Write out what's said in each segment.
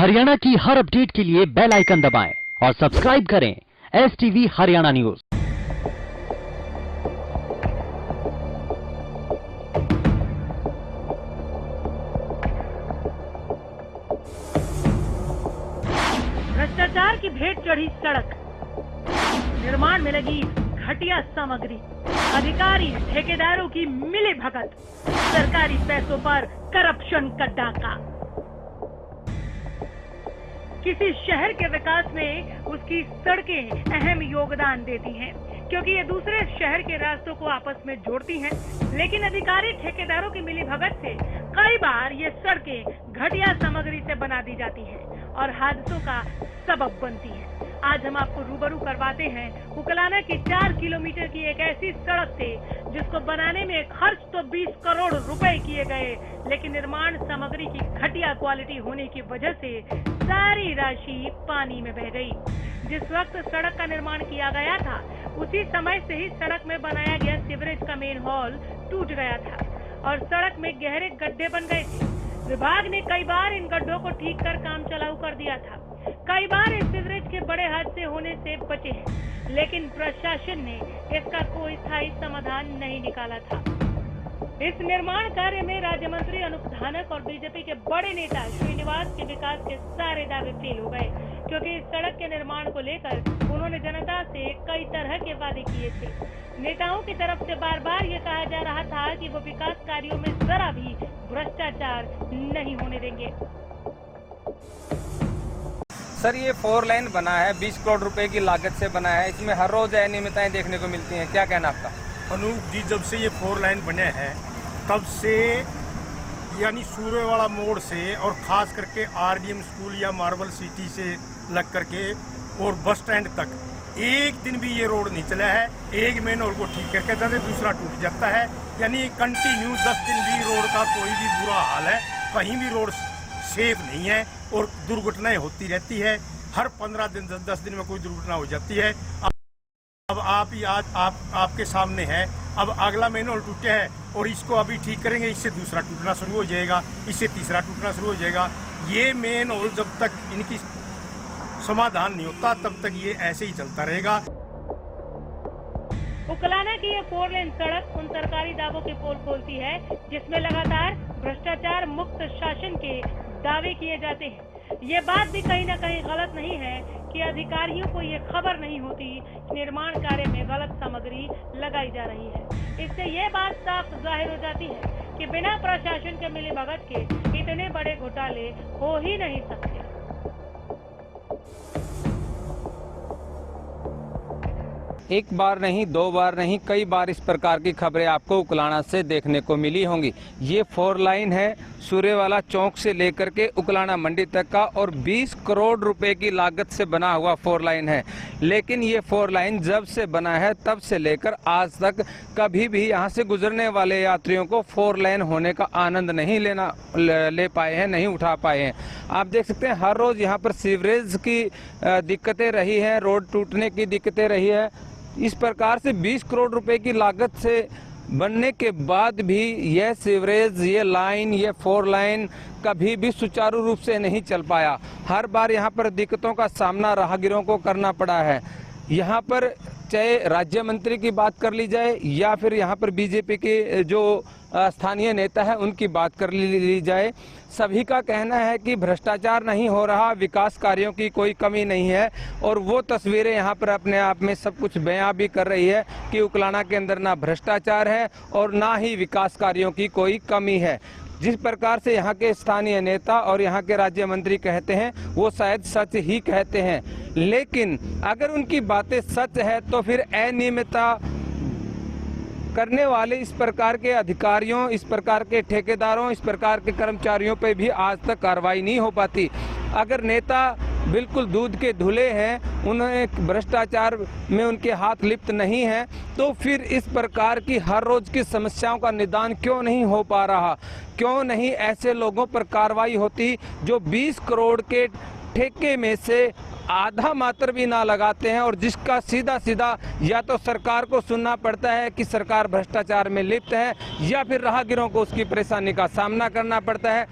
हरियाणा की हर अपडेट के लिए बेल आइकन दबाएं और सब्सक्राइब करें STV हरियाणा न्यूज। भ्रष्टाचार की भेंट चढ़ी सड़क, निर्माण में लगी घटिया सामग्री, अधिकारी ठेकेदारों की मिली भगत, सरकारी पैसों पर करप्शन का डाका। किसी शहर के विकास में उसकी सड़कें अहम योगदान देती हैं, क्योंकि ये दूसरे शहर के रास्तों को आपस में जोड़ती हैं। लेकिन अधिकारी ठेकेदारों की मिली भगत से कई बार ये सड़कें घटिया सामग्री से बना दी जाती हैं और हादसों का सबब बनती हैं। आज हम आपको रूबरू करवाते हैं उकलाना की 4 किलोमीटर की एक ऐसी सड़क से जिसको बनाने में खर्च तो 20 करोड़ रुपए किए गए, लेकिन निर्माण सामग्री की घटिया क्वालिटी होने की वजह से सारी राशि पानी में बह गई। जिस वक्त सड़क का निर्माण किया गया था उसी समय से ही सड़क में बनाया गया सीवरेज का मेन हॉल टूट गया था और सड़क में गहरे गड्ढे बन गए थे। विभाग ने कई बार इन गड्ढों को ठीक कर काम चलाऊ कर दिया था। कई बार इस सीवरेज के बड़े हादसे होने से बचे हैं, लेकिन प्रशासन ने इसका कोई स्थायी समाधान नहीं निकाला था। इस निर्माण कार्य में राज्य मंत्री अनूप धानक और बीजेपी के बड़े नेता श्रीनिवास के विकास के सारे दावे फेल हो गए, क्योंकि इस सड़क के निर्माण को लेकर उन्होंने जनता से कई तरह के वादे किए थे। नेताओं की तरफ से बार बार ये कहा जा रहा था कि वो विकास कार्यों में जरा भी भ्रष्टाचार नहीं होने देंगे। सर, ये 4 लाइन बना है, 20 करोड़ रुपए की लागत से बना है। इसमें हर रोज अनियमितताएं देखने को मिलती हैं, क्या कहना आपका? अनूप जी, जब से ये 4 लाइन बने हैं तब से यानी सूर्यवाड़ा मोड़ से और खास करके RDM स्कूल या मार्बल सिटी से लग करके और बस स्टैंड तक एक दिन भी ये रोड नहीं चला है। एक मेन रोड को ठीक करके जाते दूसरा टूट जाता है, यानी कंटिन्यू 10 दिन भी रोड का कोई भी बुरा हाल है। कहीं भी रोड सेफ नहीं है और दुर्घटनाएं होती रहती है। हर 15 दिन 10 दिन में कोई दुर्घटना हो जाती है। अब आप ही आज आपके सामने है, अब अगला मेन होल टूटे है और इसको अभी ठीक करेंगे, इससे दूसरा टूटना शुरू हो जाएगा, इससे तीसरा टूटना शुरू हो जाएगा। ये मेन होल जब तक इनकी समाधान नहीं होता तब तक ये ऐसे ही चलता रहेगा। उकलाना की ये 4 लेन सड़क उन सरकारी दावों की पोल खोलती है जिसमें लगातार भ्रष्टाचार मुक्त शासन के दावे किए जाते हैं। ये बात भी कहीं न कहीं गलत नहीं है कि अधिकारियों को ये खबर नहीं होती कि निर्माण कार्य में गलत सामग्री लगाई जा रही है। इससे ये बात साफ जाहिर हो जाती है कि बिना प्रशासन के मिलीभगत के इतने बड़े घोटाले हो ही नहीं सकते। एक बार नहीं, 2 बार नहीं, कई बार इस प्रकार की खबरें आपको उकलाना से देखने को मिली होंगी। ये 4 लाइन है, सूर्यवाला चौक से लेकर के उकलाना मंडी तक का, और 20 करोड़ रुपए की लागत से बना हुआ 4 लाइन है। लेकिन ये 4 लाइन जब से बना है तब से लेकर आज तक कभी भी यहाँ से गुजरने वाले यात्रियों को 4 लाइन होने का आनंद नहीं ले पाए हैं, नहीं उठा पाए हैं। आप देख सकते हैं हर रोज यहाँ पर सीवरेज की दिक्कतें रही हैं, रोड टूटने की दिक्कतें रही है। इस प्रकार से 20 करोड़ रुपए की लागत से बनने के बाद भी यह सीवरेज, ये लाइन, ये 4 लाइन कभी भी सुचारू रूप से नहीं चल पाया। हर बार यहाँ पर दिक्कतों का सामना राहगीरों को करना पड़ा है। यहाँ पर चाहे राज्य मंत्री की बात कर ली जाए या फिर यहाँ पर बीजेपी के जो स्थानीय नेता है उनकी बात कर ली जाए, सभी का कहना है कि भ्रष्टाचार नहीं हो रहा, विकास कार्यों की कोई कमी नहीं है। और वो तस्वीरें यहाँ पर अपने आप में सब कुछ बयां भी कर रही है कि उकलाना के अंदर ना भ्रष्टाचार है और ना ही विकास कार्यों की कोई कमी है। जिस प्रकार से यहाँ के स्थानीय नेता और यहाँ के राज्य मंत्री कहते हैं वो शायद सच ही कहते हैं, लेकिन अगर उनकी बातें सच है तो फिर अनियमितता करने वाले इस प्रकार के अधिकारियों, इस प्रकार के ठेकेदारों, इस प्रकार के कर्मचारियों पे भी आज तक कार्रवाई नहीं हो पाती। अगर नेता बिल्कुल दूध के धुले हैं, उन्हें भ्रष्टाचार में उनके हाथ लिप्त नहीं है, तो फिर इस प्रकार की हर रोज की समस्याओं का निदान क्यों नहीं हो पा रहा? क्यों नहीं ऐसे लोगों पर कार्रवाई होती जो 20 करोड़ के ठेके में से आधा मात्र भी ना लगाते हैं और जिसका सीधा सीधा या तो सरकार को सुनना पड़ता है कि सरकार भ्रष्टाचार में लिप्त है या फिर राहगीरों को उसकी परेशानी का सामना करना पड़ता है।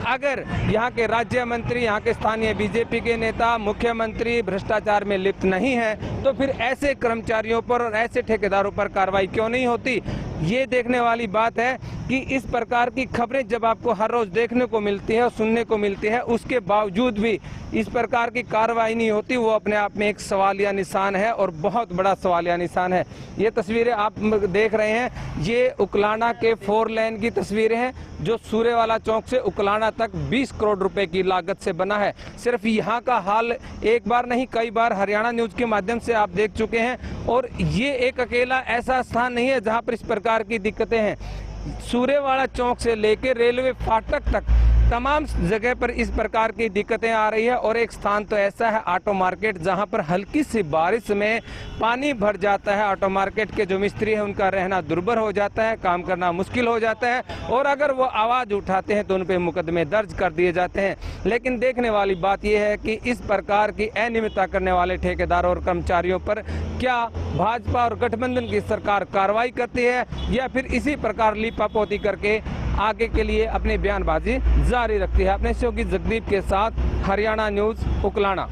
अगर यहाँ के राज्य मंत्री, यहाँ के स्थानीय बीजेपी के नेता, मुख्यमंत्री भ्रष्टाचार में लिप्त नहीं है तो फिर ऐसे कर्मचारियों पर और ऐसे ठेकेदारों पर कार्रवाई क्यों नहीं होती। ये देखने वाली बात है कि इस प्रकार की खबरें जब आपको हर रोज देखने को मिलती है और सुनने को मिलती है, उसके बावजूद भी इस प्रकार की कार्रवाई नहीं होती, वो अपने आप में एक सवालिया निशान है और बहुत बड़ा सवालिया निशान है। ये तस्वीरें आप देख रहे हैं, ये उकलाना के 4 लेन की तस्वीरें हैं जो सूर्यवाला चौक से उकलाना तक 20 करोड़ रुपए की लागत से बना है। सिर्फ यहाँ का हाल एक बार नहीं कई बार हरियाणा न्यूज के माध्यम से आप देख चुके हैं और ये एक अकेला ऐसा स्थान नहीं है जहाँ पर इस प्रकार की दिक्कतें हैं। सूर्यवाला चौक से लेकर रेलवे फाटक तक तमाम जगह पर इस प्रकार की दिक्कतें आ रही है और एक स्थान तो ऐसा है ऑटो मार्केट, जहां पर हल्की सी बारिश में पानी भर जाता है। ऑटो मार्केट के जो मिस्त्री हैं उनका रहना दुर्भर हो जाता है, काम करना मुश्किल हो जाता है और अगर वो आवाज उठाते हैं तो उन पे मुकदमे दर्ज कर दिए जाते हैं। लेकिन देखने वाली बात यह है कि इस प्रकार की अनियमितता करने वाले ठेकेदारों और कर्मचारियों पर क्या भाजपा और गठबंधन की सरकार कार्रवाई करती है या फिर इसी प्रकार लीपापोती करके आगे के लिए अपनी बयानबाजी जारी रखती है। अपने सहयोगी जगदीप के साथ हरियाणा न्यूज उकलाना।